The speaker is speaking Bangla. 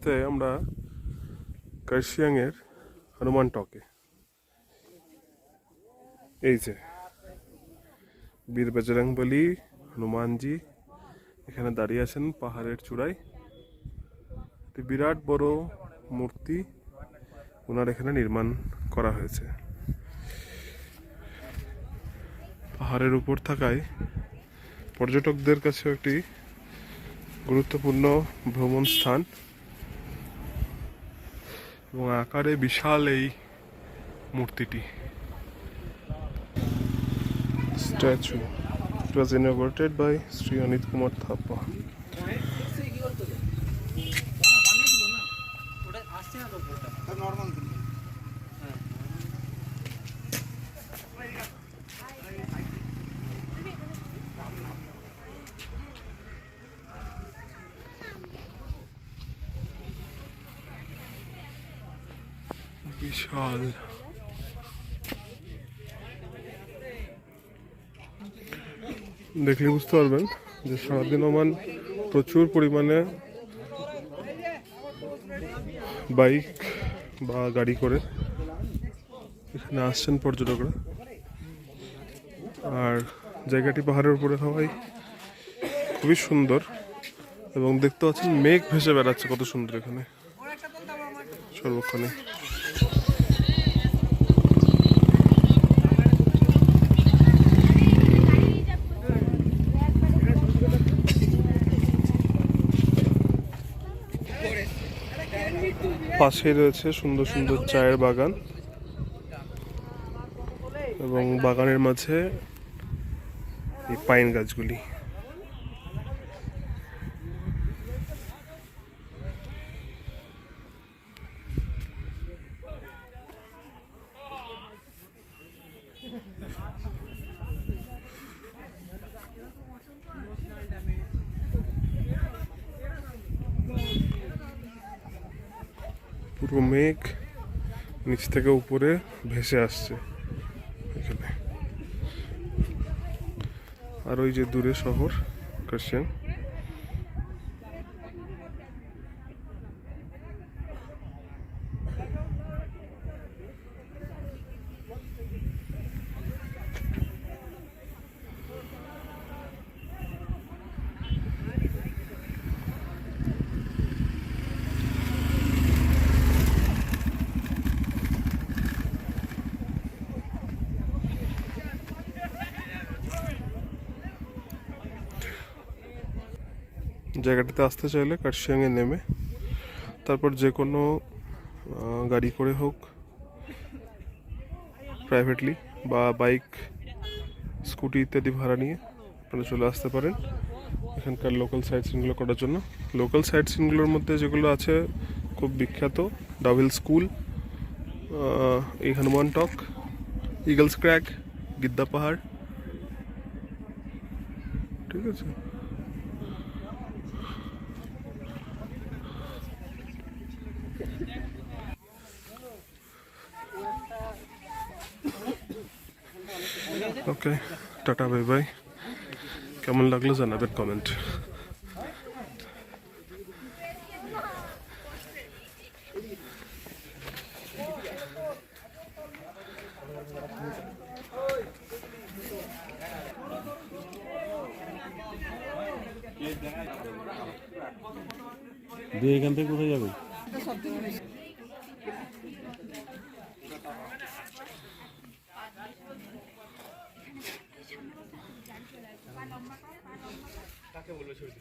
আস্তে আমরা কার্শিয়াংয়ের হনুমান টকে। এই যে বীর বজরংবলী হনুমানজি এখানে দাঁড়িয়ে আছেন পাহাড়ের চূড়ায়। বিরাট বড় মূর্তি ওনার এখানে নির্মাণ করা হয়েছে। পাহাড়ের উপর থাকায় পর্যটকদের কাছে একটি গুরুত্বপূর্ণ ভ্রমণ স্থান এবং আকারে বিশাল এই মূর্তিটি। Statue It was inaugurated by Sri Anit Kumar Thapa. বিশাল দেখলে বুঝতে পারবেন যে সারাদিন ওমান প্রচুর পরিমাণে বাইক বা গাড়ি করে এখানে আসছেন পর্যটকরা। আর জায়গাটি পাহাড়ের উপরে হওয়ায় খুবই সুন্দর এবং দেখতে পাচ্ছেন মেঘ ভেসে বেড়াচ্ছে কত সুন্দর এখানে সর্বক্ষণে। পাশে রয়েছে সুন্দর সুন্দর চায়ের বাগান এবং বাগানের মাঝে এই পাইন গাছগুলি। পুরো মেঘ নিচ থেকে উপরে ভেসে আসছে এখানে। আর ওই যে দূরে শহর কার্শিয়াং। জায়গাটিতে আসতে চাইলে কার্শিয়াংয়ে নেমে তারপর যে কোনো গাড়ি করে হোক, প্রাইভেটলি বা বাইক স্কুটি ইত্যাদি ভাড়া নিয়ে আপনারা চলে আসতে পারেন এখানকার লোকাল সাইট সিনগুলো করার জন্য। লোকাল সাইট সিনগুলোর মধ্যে যেগুলো আছে খুব বিখ্যাত ডাভিল স্কুল, এই হনুমান টক, ইগলস ক্র্যাগ, গিদ্দা পাহাড়, ঠিক আছে। ওকে, টাটা, বাই বাই। কেমন লাগলো জানাবেন কমেন্ট। দিয়ে এখান থেকে কোথায় যাবে? কাকে বলবো ছবি